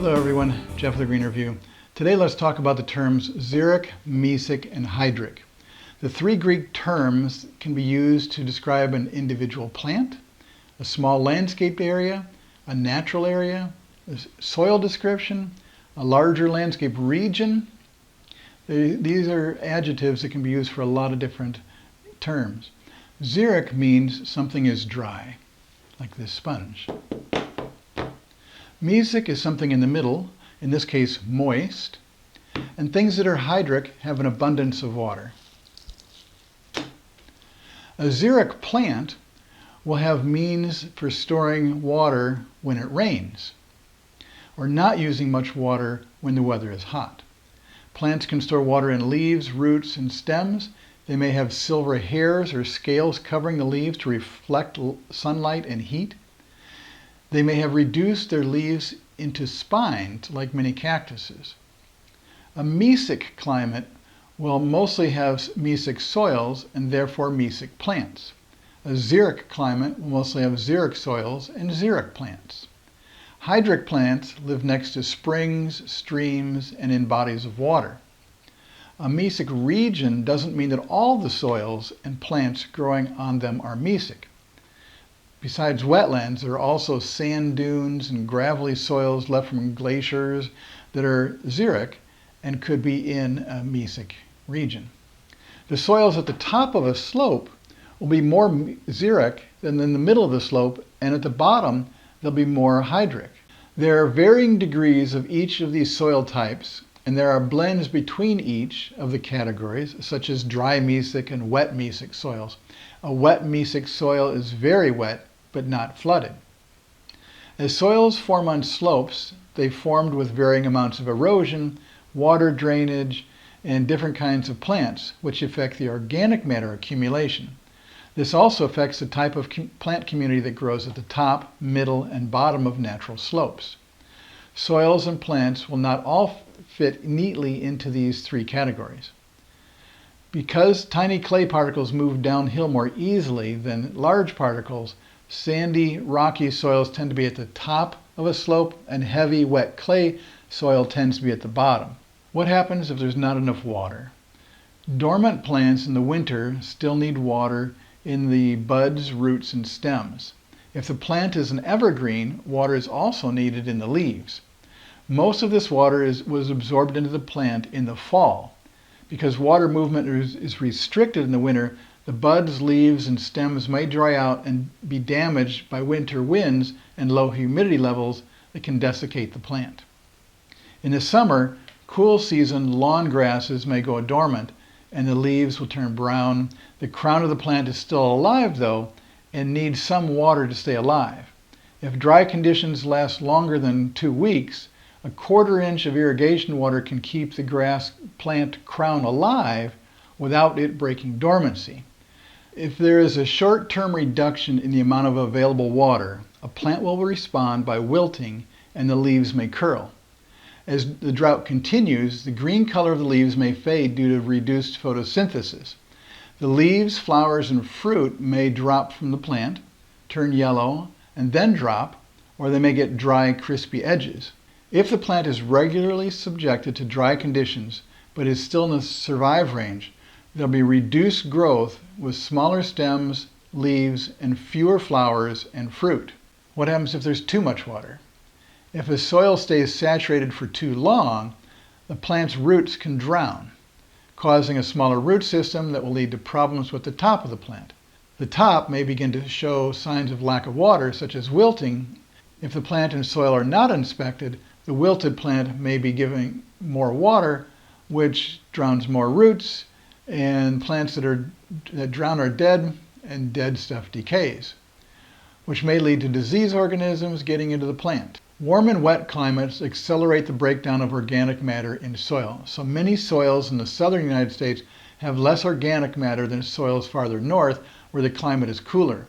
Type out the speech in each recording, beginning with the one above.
Hello everyone, Jeff with the Green Review. Today let's talk about the terms Xeric, Mesic, and Hydric. The three Greek terms can be used to describe an individual plant, a small landscaped area, a natural area, a soil description, a larger landscape region. These are adjectives that can be used for a lot of different terms. Xeric means something is dry, like this sponge. Mesic is something in the middle, in this case moist, and things that are hydric have an abundance of water. A xeric plant will have means for storing water when it rains, or not using much water when the weather is hot. Plants can store water in leaves, roots, and stems. They may have silver hairs or scales covering the leaves to reflect sunlight and heat. They may have reduced their leaves into spines like many cactuses. A mesic climate will mostly have mesic soils and therefore mesic plants. A xeric climate will mostly have xeric soils and xeric plants. Hydric plants live next to springs, streams, and in bodies of water. A mesic region doesn't mean that all the soils and plants growing on them are mesic. Besides wetlands, there are also sand dunes and gravelly soils left from glaciers that are xeric and could be in a mesic region. The soils at the top of a slope will be more xeric than in the middle of the slope, and at the bottom they'll be more hydric. There are varying degrees of each of these soil types, and there are blends between each of the categories, such as dry mesic and wet mesic soils. A wet mesic soil is very wet, but not flooded. As soils form on slopes, they formed with varying amounts of erosion, water drainage, and different kinds of plants, which affect the organic matter accumulation. This also affects the type of plant community that grows at the top, middle, and bottom of natural slopes. Soils and plants will not all fit neatly into these three categories. Because tiny clay particles move downhill more easily than large particles, sandy, rocky soils tend to be at the top of a slope, and heavy, wet clay soil tends to be at the bottom. What happens if there's not enough water? Dormant plants in the winter still need water in the buds, roots, and stems. If the plant is an evergreen, water is also needed in the leaves. Most of this water was absorbed into the plant in the fall. Because water movement is restricted in the winter, the buds, leaves, and stems may dry out and be damaged by winter winds and low humidity levels that can desiccate the plant. In the summer, cool season lawn grasses may go dormant and the leaves will turn brown. The crown of the plant is still alive though and needs some water to stay alive. If dry conditions last longer than 2 weeks, a 1/4 inch of irrigation water can keep the grass plant crown alive without it breaking dormancy. If there is a short-term reduction in the amount of available water, a plant will respond by wilting and the leaves may curl. As the drought continues, the green color of the leaves may fade due to reduced photosynthesis. The leaves, flowers, and fruit may drop from the plant, turn yellow, and then drop, or they may get dry, crispy edges. If the plant is regularly subjected to dry conditions, but is still in the survive range, there'll be reduced growth with smaller stems, leaves, and fewer flowers and fruit. What happens if there's too much water? If a soil stays saturated for too long, the plant's roots can drown, causing a smaller root system that will lead to problems with the top of the plant. The top may begin to show signs of lack of water, such as wilting. If the plant and soil are not inspected, the wilted plant may be giving more water, which drowns more roots, and plants that drown are dead, and dead stuff decays, which may lead to disease organisms getting into the plant. Warm and wet climates accelerate the breakdown of organic matter in soil. So many soils in the southern United States have less organic matter than soils farther north where the climate is cooler.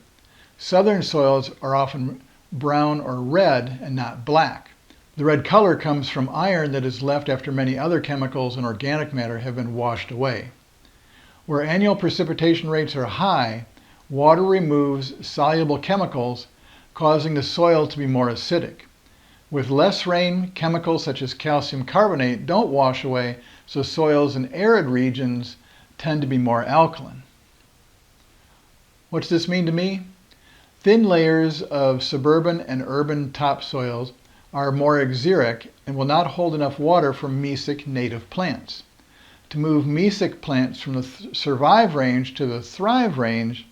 Southern soils are often brown or red and not black. The red color comes from iron that is left after many other chemicals and organic matter have been washed away. Where annual precipitation rates are high, water removes soluble chemicals, causing the soil to be more acidic. With less rain, chemicals such as calcium carbonate don't wash away, so soils in arid regions tend to be more alkaline. What's this mean to me? Thin layers of suburban and urban topsoils are more xeric and will not hold enough water for Mesic native plants. To move Mesic plants from the survive range to the thrive range,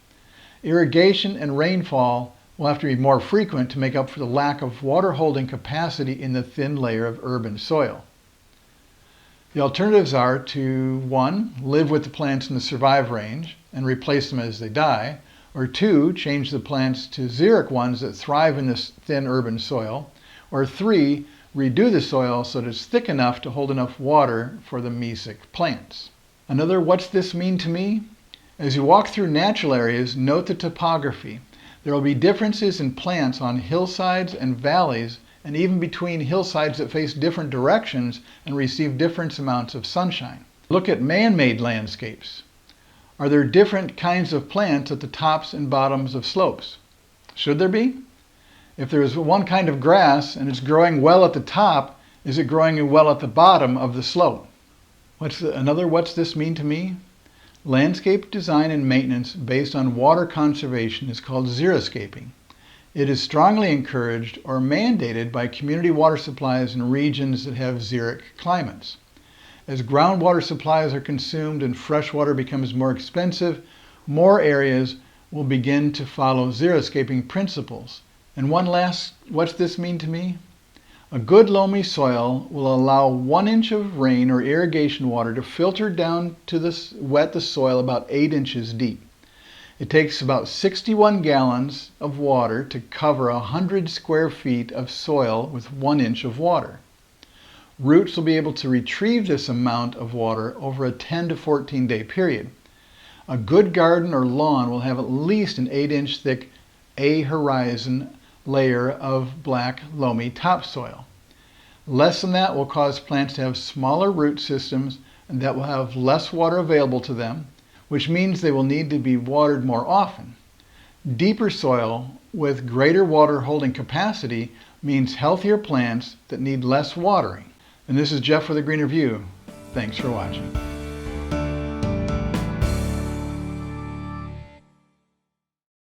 irrigation and rainfall will have to be more frequent to make up for the lack of water holding capacity in the thin layer of urban soil. The alternatives are to 1. Live with the plants in the survive range and replace them as they die, or 2. Change the plants to xeric ones that thrive in this thin urban soil, or 3. Redo the soil so that it's thick enough to hold enough water for the Mesic plants. Another what's this mean to me? As you walk through natural areas, note the topography. There will be differences in plants on hillsides and valleys, and even between hillsides that face different directions and receive different amounts of sunshine. Look at man-made landscapes. Are there different kinds of plants at the tops and bottoms of slopes? Should there be? If there is one kind of grass and it's growing well at the top, is it growing well at the bottom of the slope? What's this mean to me? Landscape design and maintenance based on water conservation is called xeriscaping. It is strongly encouraged or mandated by community water supplies in regions that have xeric climates. As groundwater supplies are consumed and fresh water becomes more expensive, more areas will begin to follow xeriscaping principles. And one last, what's this mean to me? A good loamy soil will allow 1 inch of rain or irrigation water to filter down to wet the soil about 8 inches deep. It takes about 61 gallons of water to cover 100 square feet of soil with 1 inch of water. Roots will be able to retrieve this amount of water over a 10 to 14 day period. A good garden or lawn will have at least an 8-inch thick A-horizon layer of black loamy topsoil. Less than that will cause plants to have smaller root systems and that will have less water available to them, which means they will need to be watered more often. Deeper soil with greater water holding capacity means healthier plants that need less watering. And this is Jeff with A Greener View. Thanks for watching.